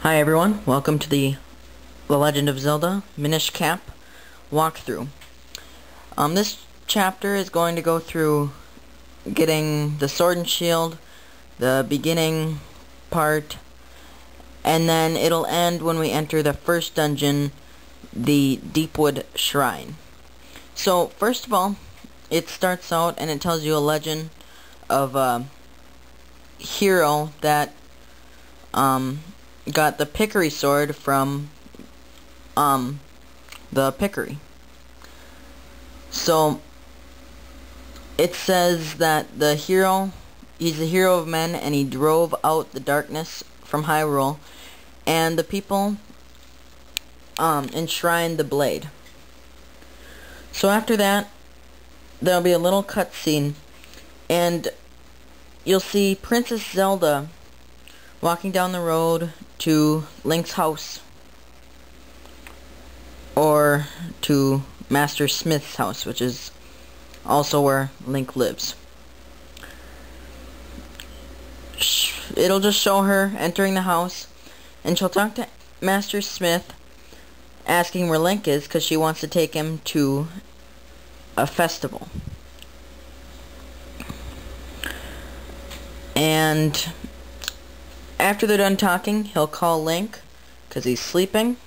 Hi everyone, welcome to the Legend of Zelda Minish Cap walkthrough. This chapter is going to go through getting the sword and shield, the beginning part, and then it'll end when we enter the first dungeon, the Deepwood Shrine. So first of all, it starts out and it tells you a legend of a hero that got the Pickery sword from the Pickery. So it says that he's a hero of men, and he drove out the darkness from Hyrule, and the people enshrined the blade. So after that, there'll be a little cutscene, and you'll see Princess Zelda walking down the road to Link's house, or to Master Smith's house, which is also where Link lives. It'll just show her entering the house, and she'll talk to Master Smith, asking where Link is, because she wants to take him to a festival. And after they're done talking, he'll call Link, because he's sleeping,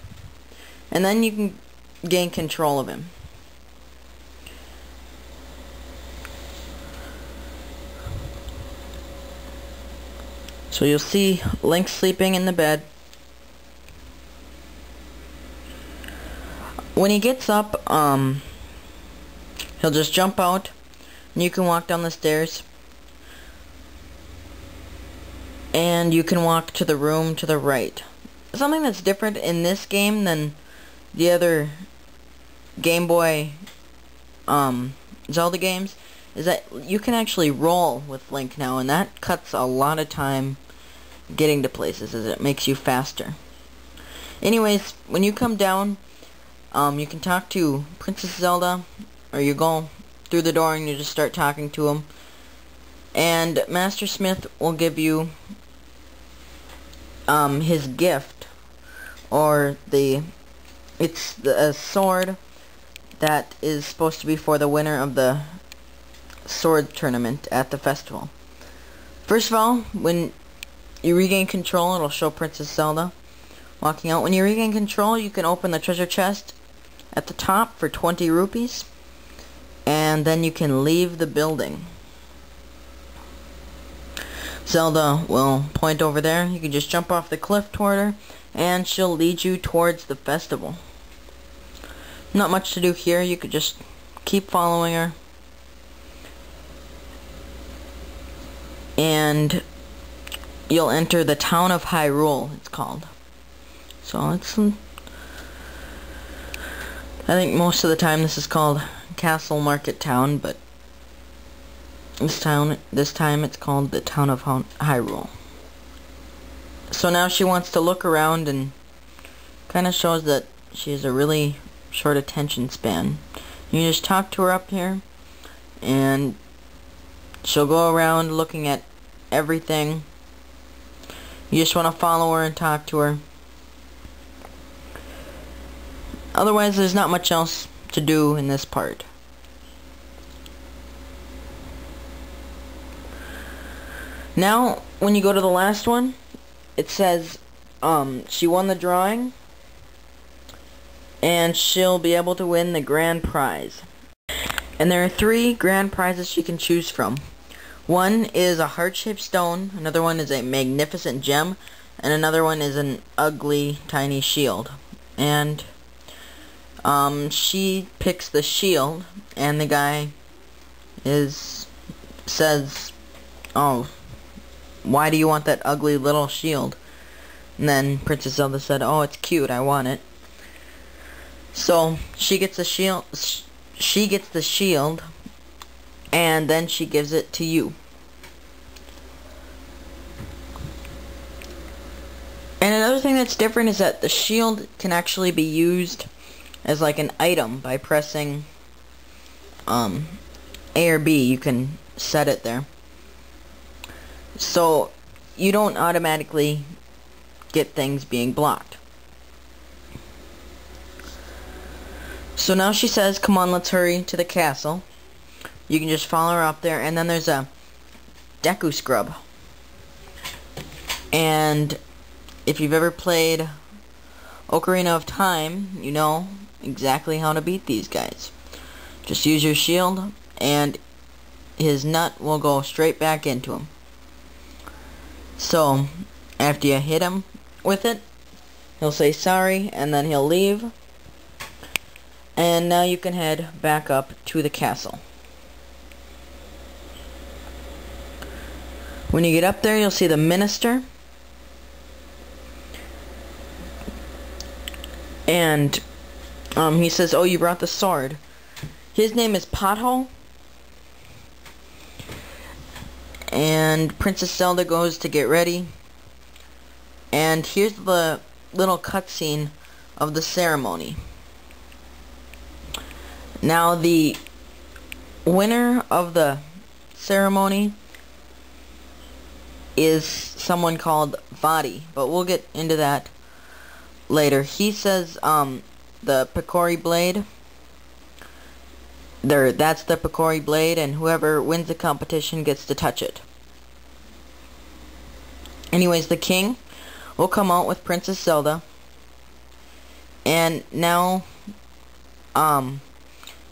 and then you can gain control of him. So you'll see Link sleeping in the bed. When he gets up, he'll just jump out, and you can walk down the stairs. And you can walk to the room to the right. Something that's different in this game than the other Game Boy Zelda games is that you can actually roll with Link now, and that cuts a lot of time getting to places, as it makes you faster. Anyways, when you come down, you can talk to Princess Zelda, or you go through the door and you just start talking to him, and Master Smith will give you his gift, or it's a sword that is supposed to be for the winner of the sword tournament at the festival. First of all, when you regain control, it'll show Princess Zelda walking out. When you regain control, you can open the treasure chest at the top for 20 rupees, and then you can leave the building. Zelda will point over there. You can just jump off the cliff toward her, and she'll lead you towards the festival. Not much to do here. You could just keep following her, and you'll enter the town of Hyrule, it's called. So it's, I think most of the time this is called Castle Market Town, but this time it's called the town of Hyrule. So now she wants to look around, and kind of shows that she has a really short attention span. You just talk to her up here, and she'll go around looking at everything. You just want to follow her and talk to her. Otherwise, there's not much else to do in this part. Now, when you go to the last one, it says she won the drawing, and she'll be able to win the grand prize. And there are 3 grand prizes she can choose from. One is a heart-shaped stone, another one is a magnificent gem, and another one is an ugly, tiny shield. And she picks the shield, and the guy says, "Oh, why do you want that ugly little shield?" And then Princess Zelda said, "Oh, it's cute, I want it." So she gets the shield. And then she gives it to you. And another thing that's different is that the shield can actually be used as like an item by pressing A or B. You can set it there. So you don't automatically get things being blocked. So now she says, come on, let's hurry to the castle. You can just follow her up there, and then there's a Deku Scrub. And if you've ever played Ocarina of Time, you know exactly how to beat these guys. Just use your shield, and his nut will go straight back into him. So, after you hit him with it, he'll say sorry, and then he'll leave. And now you can head back up to the castle. When you get up there, you'll see the minister. And he says, oh, you brought the sword. His name is Pothole. And Princess Zelda goes to get ready. And here's the little cutscene of the ceremony. Now the winner of the ceremony is someone called Vadi, but we'll get into that later. He says the Picori blade, that's the Picori blade, and whoever wins the competition gets to touch it. Anyways, the king will come out with Princess Zelda, and now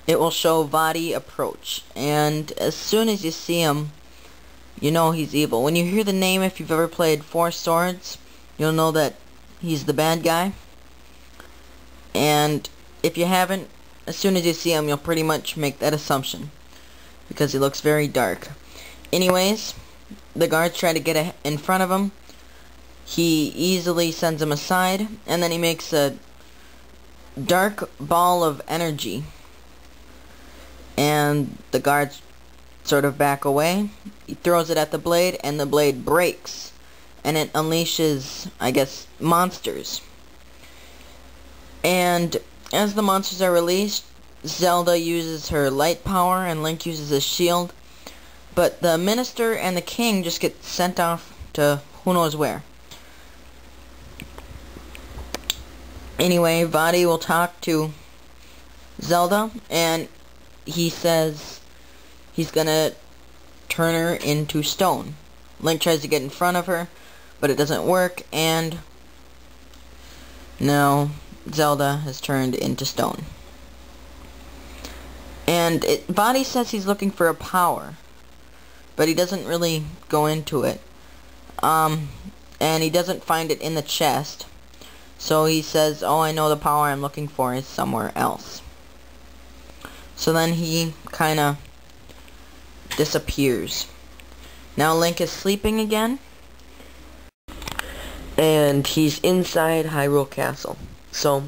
it will show Vadi approach, and as soon as you see him, you know he's evil. When you hear the name, if you've ever played Four Swords, you'll know that he's the bad guy. And if you haven't, as soon as you see him, you'll pretty much make that assumption, because he looks very dark. Anyways, the guards try to get in front of him. He easily sends them aside, and then he makes a dark ball of energy. And the guards sort of back away. He throws it at the blade, and the blade breaks. And it unleashes, I guess, monsters. And as the monsters are released, Zelda uses her light power, and Link uses his shield. But the minister and the king just get sent off to who knows where. Anyway, Vadi will talk to Zelda, and he says he's gonna turn her into stone. Link tries to get in front of her, but it doesn't work, and now Zelda has turned into stone. And Vadi says he's looking for a power, but he doesn't really go into it. And he doesn't find it in the chest. So he says, oh, I know the power I'm looking for is somewhere else. So then he kind of disappears. Now Link is sleeping again, and he's inside Hyrule Castle. So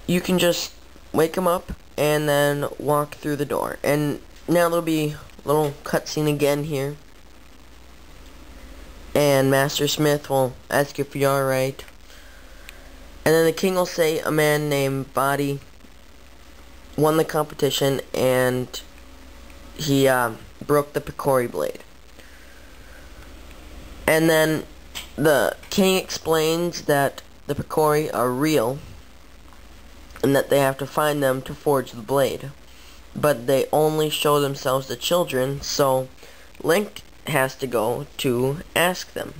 you can just wake him up and then walk through the door. And now there'll be a little cutscene again here. And Master Smith will ask if you're alright. And then the king will say a man named Vadi won the competition, and he broke the Picori blade. And then the king explains that the Picori are real, and that they have to find them to forge the blade. But they only show themselves to children, so Link has to go to ask them.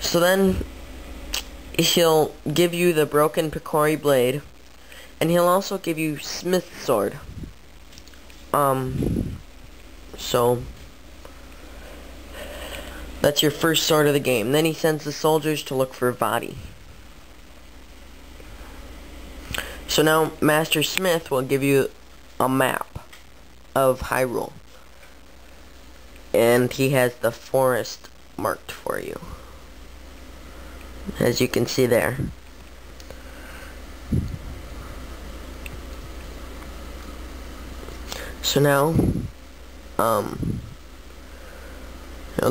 So then he'll give you the broken Picori blade, and he'll also give you Smith's sword. So that's your first sword of the game. Then he sends the soldiers to look for Vadi. So now Master Smith will give you a map of Hyrule, and he has the forest marked for you, as you can see there. So now I'll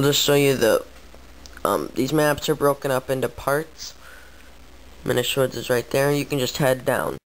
just show you the these maps are broken up into parts. Minish Woods is right there. You can just head down.